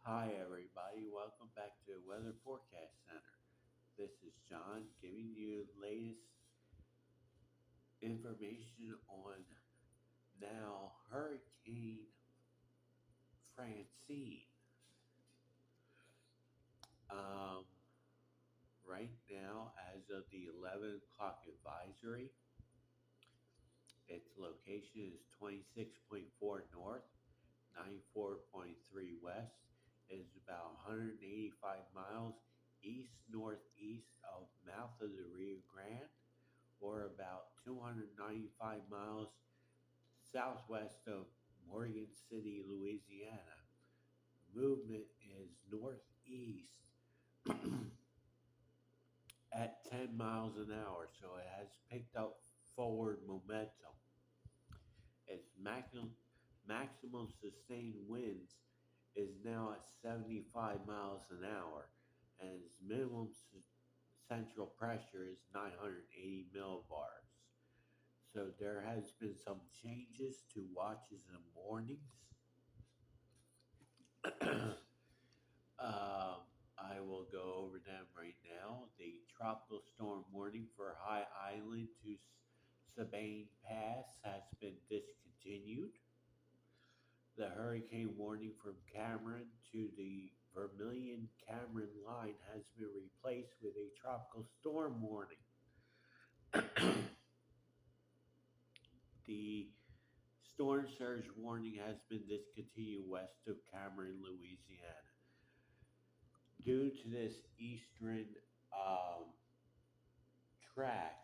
Hi, everybody. Welcome back to Weather Forecast Center. This is John giving you latest information on now Hurricane Francine. Um, right now, as of the 11 o'clock advisory, its location is 26.4 north, 94.3 west. It is about 185 miles east northeast of mouth of the Rio Grande, or about 295 miles southwest of Morgan City, Louisiana. Movement is northeast at 10 miles an hour, so it has picked up forward momentum. Its maximum sustained winds is now at 75 miles an hour, and its minimum central pressure is 980 millibars. So there has been some changes to watches and warnings. I will go over them right now. The tropical storm warning for High Island to Sabine Pass has been discontinued. The hurricane warning from Cameron to the Vermilion Cameron line has been replaced with a tropical storm warning. The storm surge warning has been discontinued west of Cameron, Louisiana. Due to this eastern um, track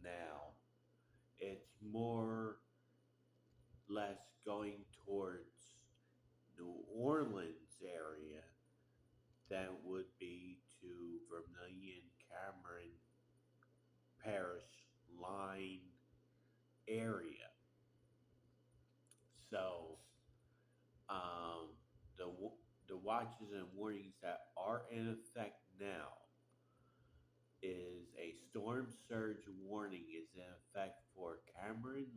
now, it's more or less going towards New Orleans area than would be to Vermilion, Cameron, Parish line area. So um, the the watches and warnings that are in effect now is a storm surge warning is in effect for Cameron,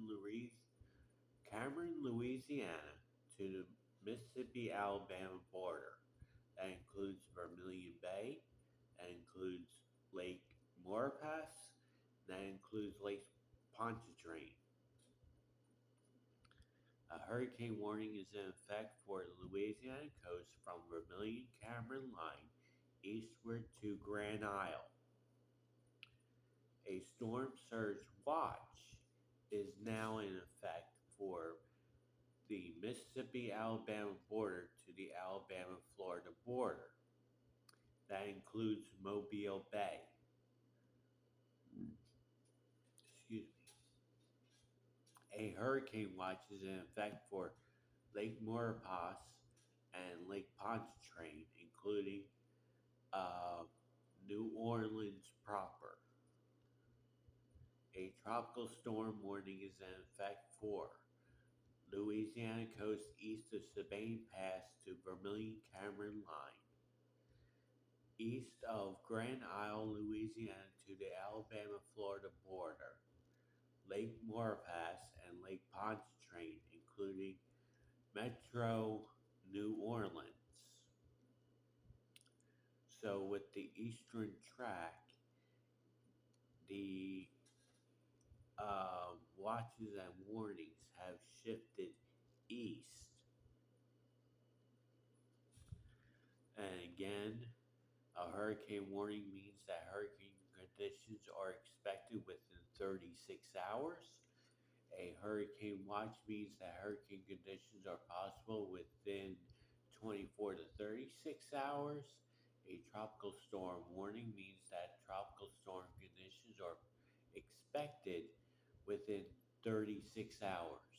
Louisiana to the Mississippi Alabama border. That includes Vermilion Bay, that includes Lake Maurepas, that includes Lake Pontchartrain. A hurricane warning is in effect for the Louisiana coast from Vermilion Cameron line eastward to Grand Isle. A storm surge watch is now in effect for the Mississippi Alabama border to the Alabama Florida border. That includes Mobile Bay. Excuse me. A hurricane watch is in effect for Lake Maurepas and Lake Pontchartrain, including uh, New Orleans proper. A tropical storm warning is in effect for Louisiana coast east of Sabine Pass to Vermilion Cameron line, east of Grand Isle, Louisiana to the Alabama Florida border, Lake Maurepas and Lake Pontchartrain, including Metro New Orleans. So, with the eastern track, the watches and warnings have shifted east. And again, a hurricane warning means that hurricane conditions are expected within 36 hours. A hurricane watch means that hurricane conditions are possible within 24 to 36 hours. A tropical storm warning means that tropical storm conditions are expected within 36 hours.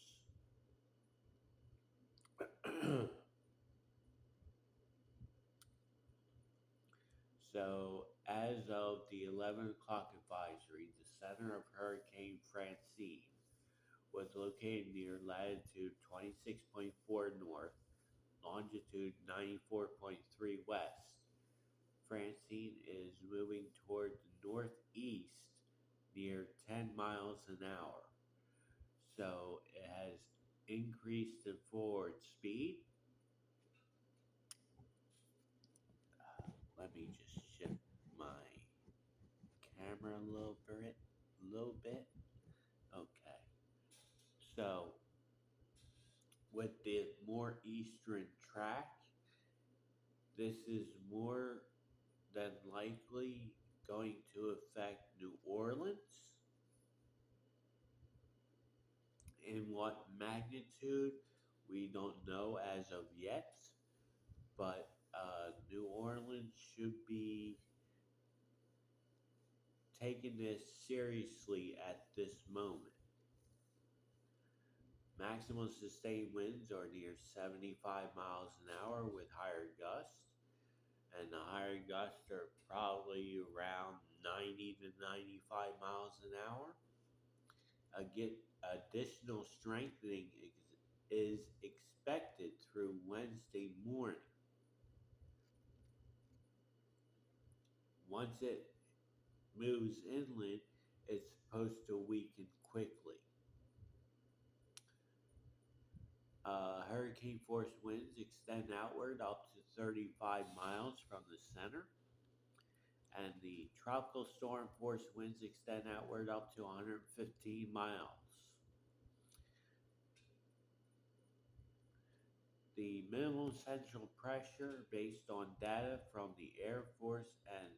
So, as of the 11 o'clock advisory, the center of Hurricane Francine was located near latitude 26.4 north, longitude 94.3 west. Francine is moving toward the northeast near 10 miles an hour. So it has increased in forward speed. me just shift my camera a little bit. Okay. So with the more eastern track, this is more than likely going to affect New Orleans. In what magnitude, we don't know as of yet, but New Orleans should be taking this seriously at this moment. Maximum sustained winds are near 75 miles an hour with higher gusts, and the higher gusts are probably around 90 to 95 miles an hour. Additional strengthening is expected through Wednesday morning. Once it moves inland, it's supposed to weaken quickly. Hurricane force winds extend outward up to 35 miles from the center, and the tropical storm force winds extend outward up to 115 miles. The minimum central pressure, based on data from the Air Force and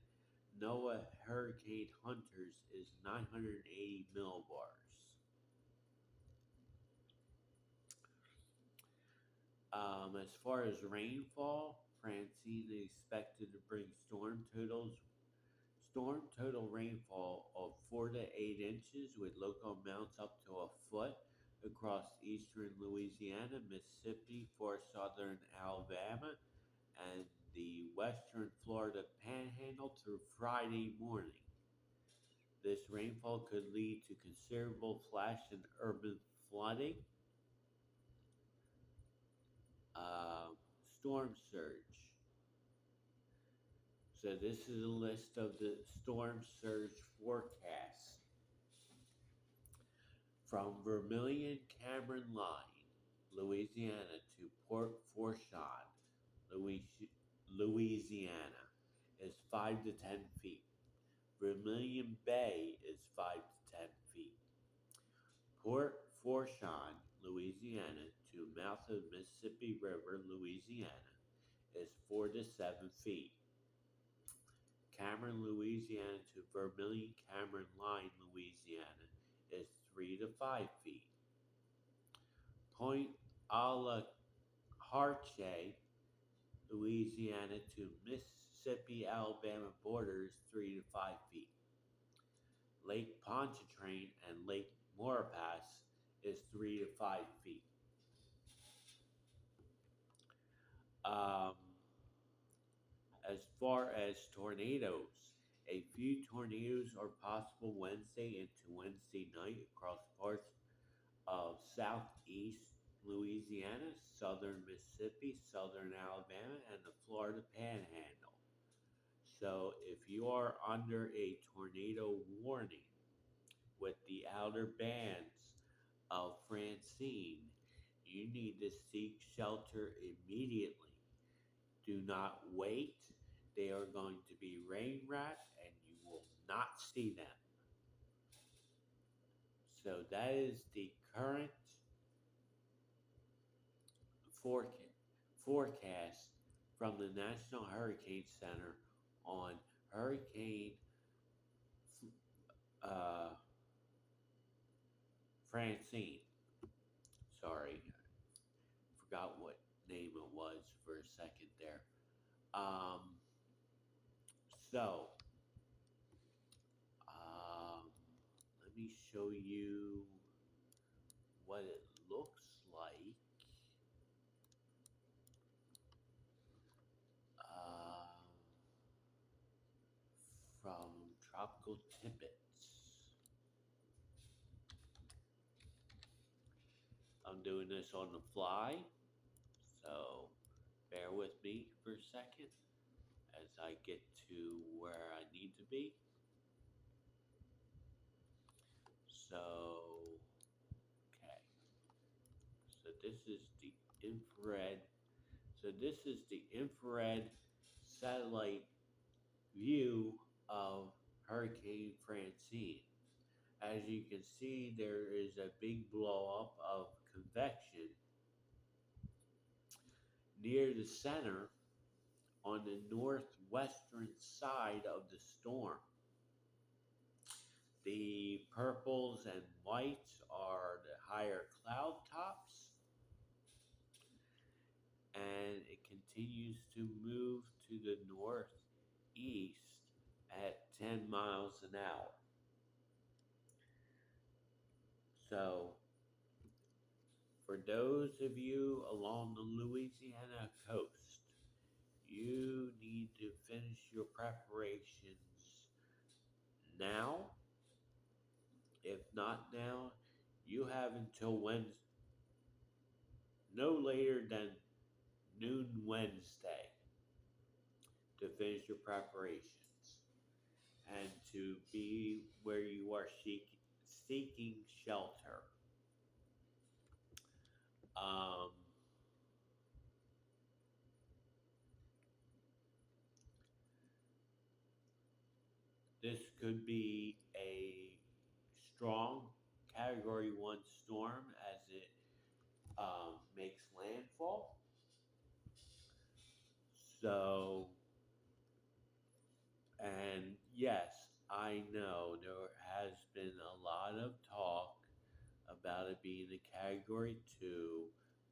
NOAA Hurricane Hunters, is 980 millibars. As far as rainfall, Francine is expected to bring storm total rainfall of 4 to 8 inches, with local amounts up to a foot across eastern Louisiana, Mississippi, for southern Alabama, and the western Florida Panhandle through Friday morning. This rainfall could lead to considerable flash and urban flooding, uh, storm surge. So this is a list of the storm surge forecasts from Vermilion Cameron Line, Louisiana, to Port Fourchon, Louisiana, is 5 to 10 feet. Vermilion Bay is 5 to 10 feet. Port Fourchon, Louisiana, to mouth of Mississippi River, Louisiana, is 4 to 7 feet. Cameron, Louisiana, to Vermilion Cameron Line, Louisiana, is 3 to 5 feet. Point a la Harche, Louisiana, to Mississippi Alabama borders, 3 to 5 feet. Lake Pontchartrain and Lake Maurepas is 3 to 5 feet. Um, as far as tornadoes, a few tornadoes are possible Wednesday into Wednesday night across parts of southeast Louisiana, southern Mississippi, southern Alabama, and the Florida Panhandle. So, if you are under a tornado warning with the outer bands of Francine, you need to seek shelter immediately. Do not wait. They are going to be rain wrapped and you will not see them. So that is the current forecast from the National Hurricane Center on Hurricane uh, Francine. Sorry, forgot what name it was for a second there. Um, so, um, let me show you what it looks like. Um, from Tropical Tippets. I'm doing this on the fly, so bear with me for a second as I get to where I need to be. So, okay. So this is the infrared. So this is the infrared satellite view of Hurricane Francine. As you can see, there is a big blow up of convection near the center on the northwestern side of the storm. The purples and whites are the higher cloud tops, and it continues to move to the northeast at 10 miles an hour. So, for those of you along the Louisiana coast, you need to finish your preparations now. If not now, you have until Wednesday, no later than noon Wednesday, to finish your preparations and to be where you are seeking shelter. Um, this could be a strong Category 1 storm as it makes landfall. So, and yes, I know there has been a lot of talk about it being a Category 2,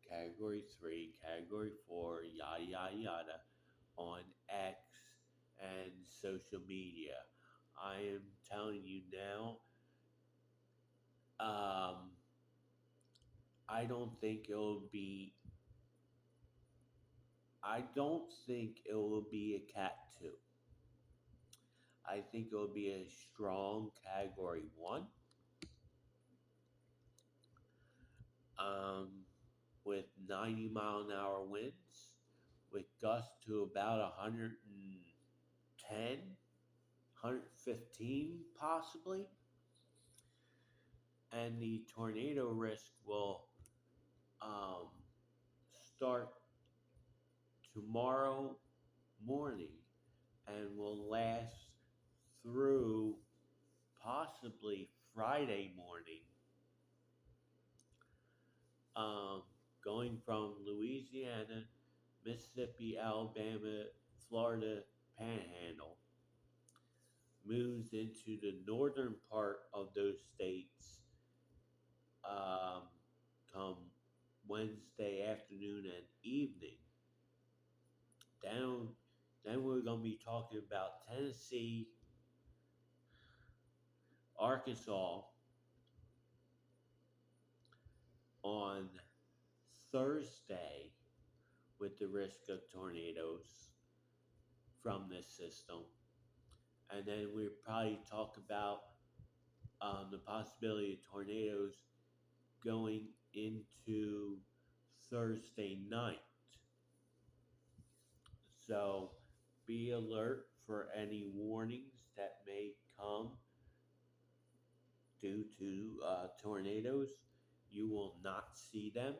Category 3, Category 4, yada, yada, yada, on X and social media. I am telling you now, um, I don't think it'll be. I don't think it will be a Cat 2. I think it will be a strong Category 1, um, with 90-mile-an-hour winds, with gusts to about 110, 115 possibly. And the tornado risk will um, start tomorrow morning and will last through possibly Friday morning, um, going from Louisiana, Mississippi, Alabama, Florida panhandle, moves into the northern part of those states um, come Wednesday afternoon and evening. Down, then we're going to be talking about Tennessee, Arkansas on Thursday with the risk of tornadoes from this system. And then we'll probably talk about the possibility of tornadoes going into Thursday night. So be alert for any warnings that may come due to tornadoes. You will not see them.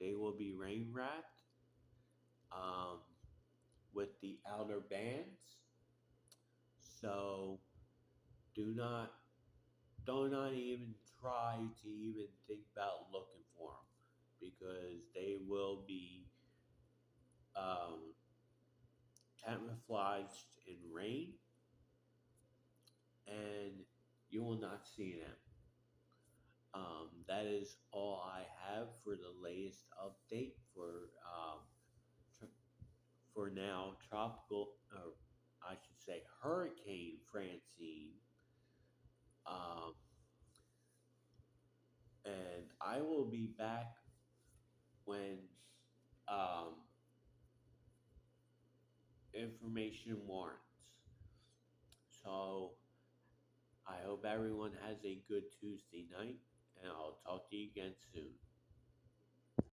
They will be rain wrapped um, with the outer bands. So do not even try to even think about looking for them because they will be um, camouflaged in rain and you will not see them. That is all I have for the latest update for now. Tropical, or I should say, Hurricane Francine. Um, and I will be back when um, information warrants. So I hope everyone has a good Tuesday night, and I'll talk to you again soon.